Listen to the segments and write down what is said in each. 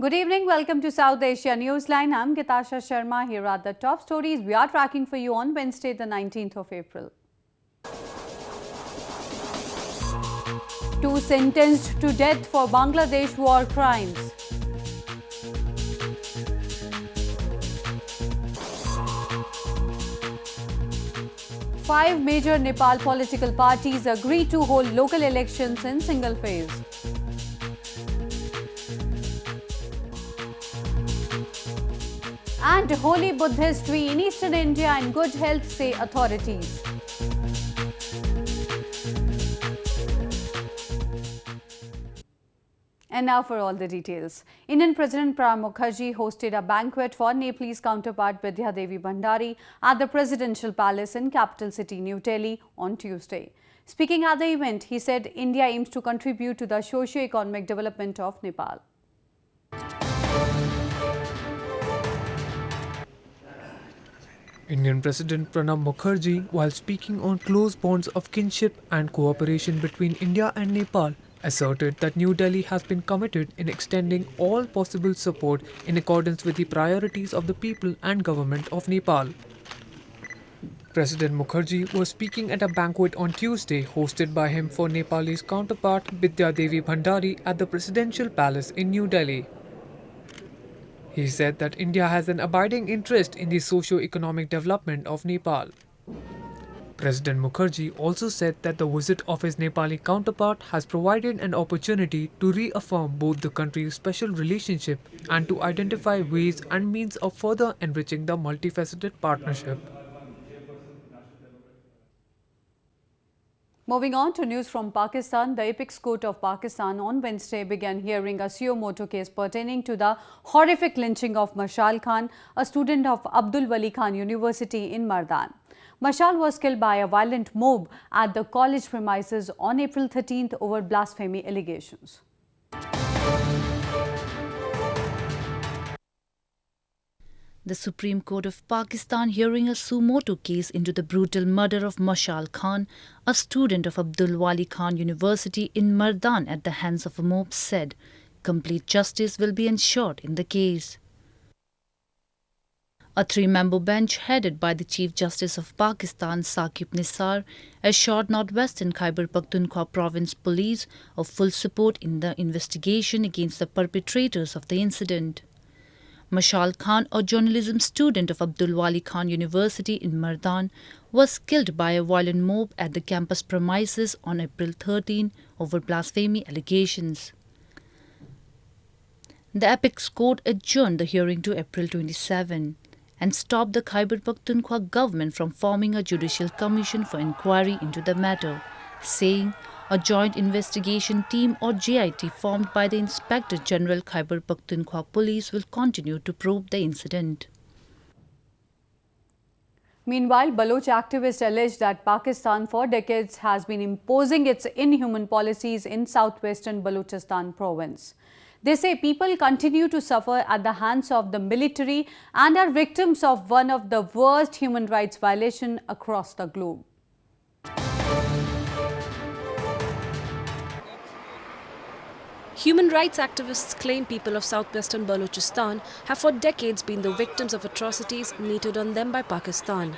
Good evening. Welcome to South Asia Newsline. I'm Gitasha Sharma. Here are the top stories we are tracking for you on Wednesday, the 19th of April. Two sentenced to death for Bangladesh war crimes. Five major Nepal political parties agree to hold local elections in single phase. And holy Buddhist tree in eastern India in good health, say authorities. And now for all the details. Indian President Pranab Mukherjee hosted a banquet for Nepalese counterpart Vidya Devi Bhandari at the Presidential Palace in capital city New Delhi on Tuesday. Speaking at the event, he said India aims to contribute to the socio-economic development of Nepal. Indian President Pranab Mukherjee, while speaking on close bonds of kinship and cooperation between India and Nepal, asserted that New Delhi has been committed in extending all possible support in accordance with the priorities of the people and government of Nepal. President Mukherjee was speaking at a banquet on Tuesday hosted by him for Nepalese counterpart Vidya Devi Bhandari at the Presidential Palace in New Delhi. He said that India has an abiding interest in the socio-economic development of Nepal. President Mukherjee also said that the visit of his Nepali counterpart has provided an opportunity to reaffirm both the countries' special relationship and to identify ways and means of further enriching the multifaceted partnership. Moving on to news from Pakistan, the Apex Court of Pakistan on Wednesday began hearing a suo motu case pertaining to the horrific lynching of Mashal Khan, a student of Abdul Wali Khan University in Mardan. Mashal was killed by a violent mob at the college premises on April 13th over blasphemy allegations. The Supreme Court of Pakistan hearing a suo motu case into the brutal murder of Mashal Khan, a student of Abdul Wali Khan University in Mardan at the hands of a mob, said complete justice will be ensured in the case. A three-member bench headed by the Chief Justice of Pakistan, Saqib Nisar, assured Northwestern Khyber Pakhtunkhwa Province Police of full support in the investigation against the perpetrators of the incident. Mashal Khan, a journalism student of Abdul Wali Khan University in Mardan, was killed by a violent mob at the campus premises on April 13 over blasphemy allegations. The Apex Court adjourned the hearing to April 27 and stopped the Khyber Pakhtunkhwa government from forming a judicial commission for inquiry into the matter, saying a joint investigation team or JIT formed by the Inspector General Khyber Pakhtunkhwa Police will continue to probe the incident. Meanwhile, Baloch activists allege that Pakistan for decades has been imposing its inhuman policies in southwestern Balochistan province. They say people continue to suffer at the hands of the military and are victims of one of the worst human rights violations across the globe. Human rights activists claim people of southwestern Balochistan have for decades been the victims of atrocities meted on them by Pakistan.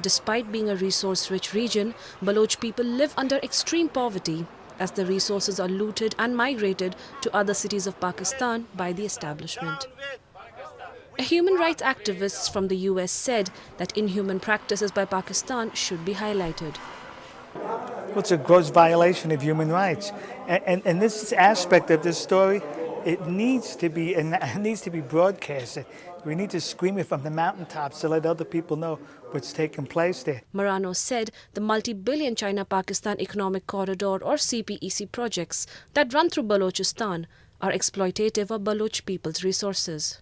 Despite being a resource-rich region, Baloch people live under extreme poverty as the resources are looted and migrated to other cities of Pakistan by the establishment. Human rights activists from the US said that inhuman practices by Pakistan should be highlighted. Well, it's a gross violation of human rights. And this aspect of this story, it needs to be broadcasted. We need to scream it from the mountaintops to let other people know what's taking place there. Marano said the multi-billion China-Pakistan Economic Corridor or CPEC projects that run through Balochistan are exploitative of Baloch people's resources.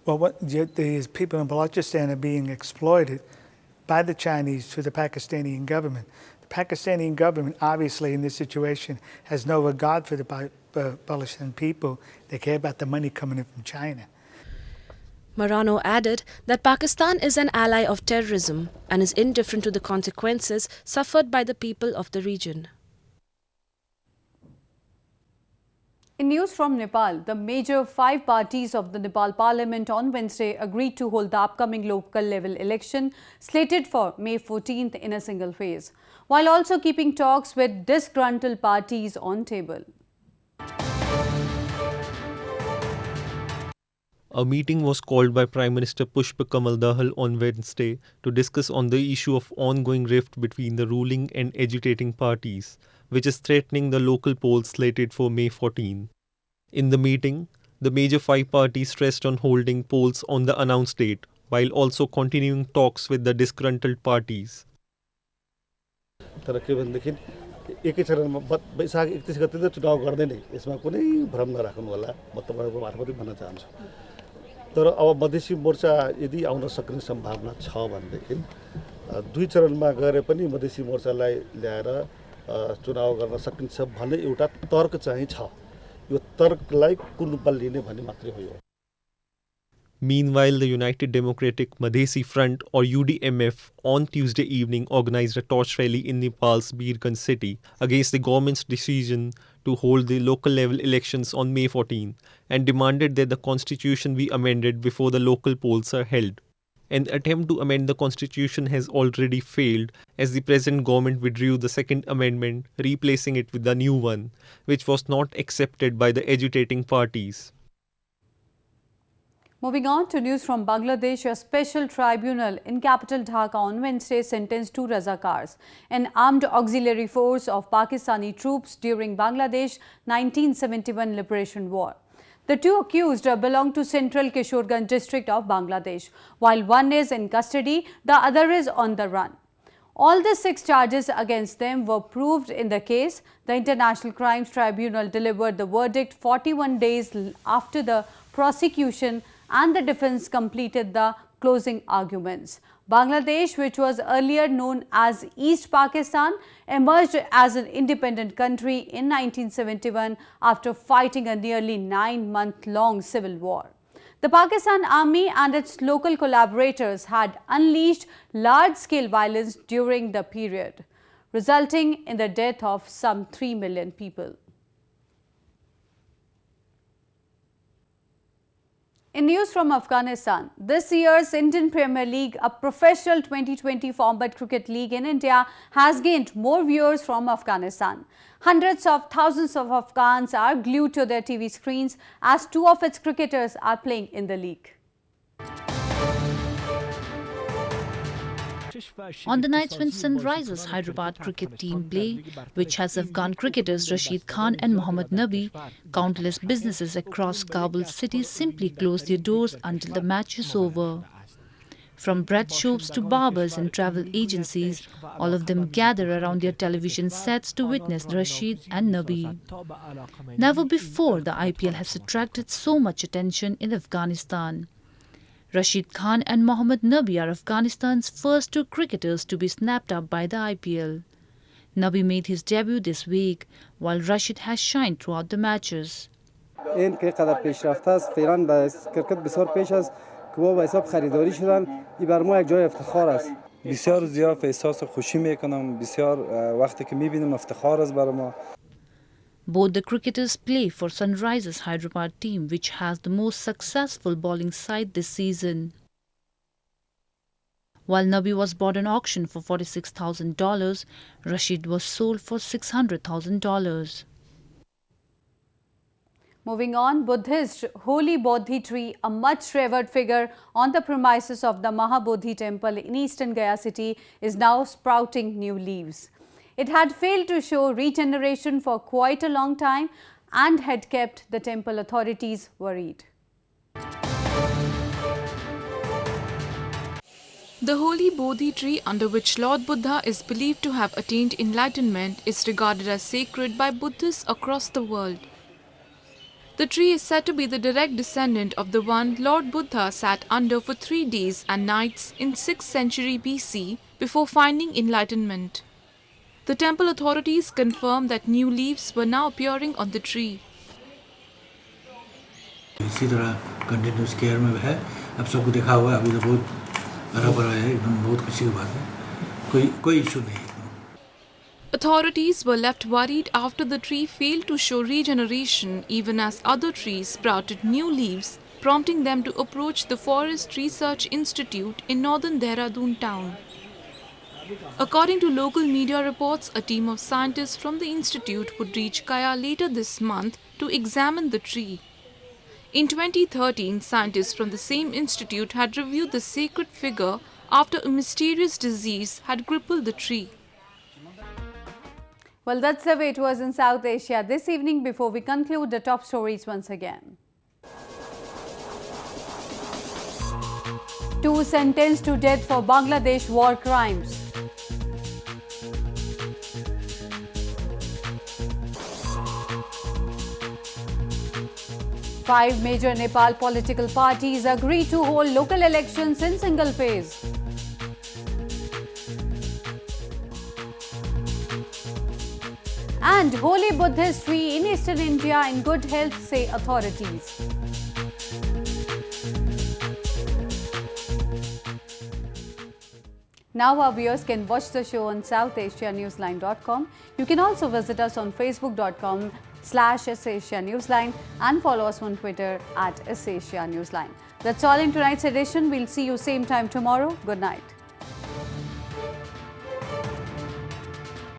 Well, these people in Balochistan are being exploited by the Chinese to the Pakistani government. The Pakistani government, obviously, in this situation, has no regard for the Balochian people. They care about the money coming in from China. Marano added that Pakistan is an ally of terrorism and is indifferent to the consequences suffered by the people of the region. In news from Nepal, the major 5 parties of the Nepal Parliament on Wednesday agreed to hold the upcoming local level election slated for May 14th in a single phase, while also keeping talks with disgruntled parties on table. A meeting was called by Prime Minister Pushpa Kamal Dahal on Wednesday to discuss on the issue of ongoing rift between the ruling and agitating parties, which is threatening the local polls slated for May 14. In the meeting, the major 5 parties stressed on holding polls on the announced date, while also continuing talks with the disgruntled parties. एकै चरणमा वैशाख 31 गते त चुनाव गर्दै नै यसमा कुनै भ्रम नराख्नु होला म तपाईहरुको मार्फत भन्न चाहन्छु तर अब मधेसी मोर्चा यदि आउन सक्ने सम्भावना छ भनेदेखि 2 चरणमा गरे पनि मधेसी मोर्चालाई ल्याएर चुनाव गर्न सकिन्छ भन्ने एउटा तर्क चाहिँ छ यो तर्कलाई कुन बलिने भन्ने मात्रै हो यो Meanwhile, the United Democratic Madhesi Front or UDMF on Tuesday evening organized a torch rally in Nepal's Birganj city against the government's decision to hold the local level elections on May 14 and demanded that the constitution be amended before the local polls are held. An attempt to amend the constitution has already failed as the present government withdrew the second amendment, replacing it with the new one, which was not accepted by the agitating parties. Moving on to news from Bangladesh, a special tribunal in capital Dhaka on Wednesday sentenced 2 Razakars, an armed auxiliary force of Pakistani troops during Bangladesh 1971 Liberation War. The 2 accused belong to Central Kishorganj district of Bangladesh. While one is in custody, the other is on the run. All the 6 charges against them were proved in the case. The International Crimes Tribunal delivered the verdict 41 days after the prosecution and the defense completed the closing arguments. Bangladesh, which was earlier known as East Pakistan, emerged as an independent country in 1971 after fighting a nearly 9-month-long civil war. The Pakistan Army and its local collaborators had unleashed large-scale violence during the period, resulting in the death of some 3 million people. In news from Afghanistan, this year's Indian Premier League, a professional 2020 format cricket league in India, has gained more viewers from Afghanistan. Hundreds of thousands of Afghans are glued to their TV screens as 2 of its cricketers are playing in the league. On the nights when Sunrisers Hyderabad cricket team play, which has Afghan cricketers Rashid Khan and Mohammad Nabi, countless businesses across Kabul city simply close their doors until the match is over. From bread shops to barbers and travel agencies, all of them gather around their television sets to witness Rashid and Nabi. Never before the IPL has attracted so much attention in Afghanistan. Rashid Khan and Mohammad Nabi are Afghanistan's first 2 cricketers to be snapped up by the IPL. Nabi made his debut this week, while Rashid has shined throughout the matches. این که قدر پیشرفته است فعلا به کرکت بسیار پیش است که با حساب خریداری شدن این بر ما یک جای افتخار است بسیار زیاد احساس خوشی میکنم بسیار وقتی که میبینم افتخار است برای ما Both the cricketers play for Sunrisers Hyderabad team, which has the most successful bowling side this season. While Nabi was bought on auction for $46,000, Rashid was sold for $600,000. Moving on, Buddhist holy Bodhi tree, a much revered figure on the premises of the Mahabodhi temple in eastern Gaya city, is now sprouting new leaves. It had failed to show regeneration for quite a long time and had kept the temple authorities worried. The holy Bodhi tree, under which Lord Buddha is believed to have attained enlightenment, is regarded as sacred by Buddhists across the world. The tree is said to be the direct descendant of the one Lord Buddha sat under for 3 days and nights in 6th century BC before finding enlightenment. The temple authorities confirmed that new leaves were now appearing on the tree. इसी तरह continuous care में है अब सबको देखा हुआ है अभी तो बहुत हरा भरा है एकदम बहुत खुशी की बात है कोई इशू नहीं है. Authorities were left worried after the tree failed to show regeneration even as other trees sprouted new leaves, prompting them to approach the Forest Research Institute in northern Dehradun town. According to local media reports, a team of scientists from the institute would reach Kaya later this month to examine the tree. In 2013, scientists from the same institute had reviewed the sacred figure after a mysterious disease had crippled the tree. Well, that's the way it was in South Asia this evening. Before we conclude, the top stories once again. 2 sentenced to death for Bangladesh war crimes. Five major Nepal political parties agree to hold local elections in single phase. And holy Buddhist tree in eastern India in good health, say authorities. Now our viewers can watch the show on SouthAsiaNewsline.com. You can also visit us on Facebook.com/SAsiaNewsline and follow us on Twitter @SAsiaNewsline. That's all in tonight's edition. We'll see you same time tomorrow. Good night.